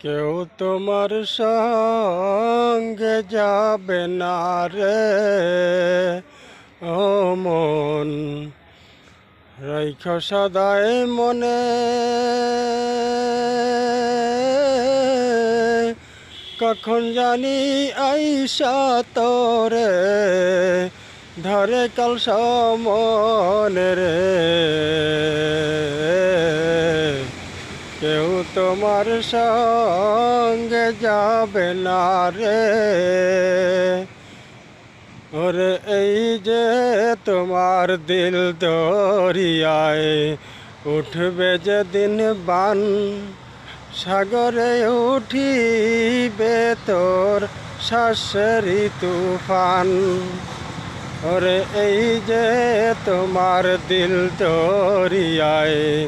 কেউ তোমার সঙ্গে যাবে না রে ও মন, রাইখো সদাই মনে। কখন জানি আইসা তোরে ধরে কাল সমনে রে। কেউ তোমার সঙ্গে যাবে না রে। ওরে এই যে তোমার দিল দরিয়ায় উঠবে যেদিন বান, সাগরে উঠিবে তোর শ্বাসেরই তুফান। ওরে এই যে তোমার দিল দরিয়ায়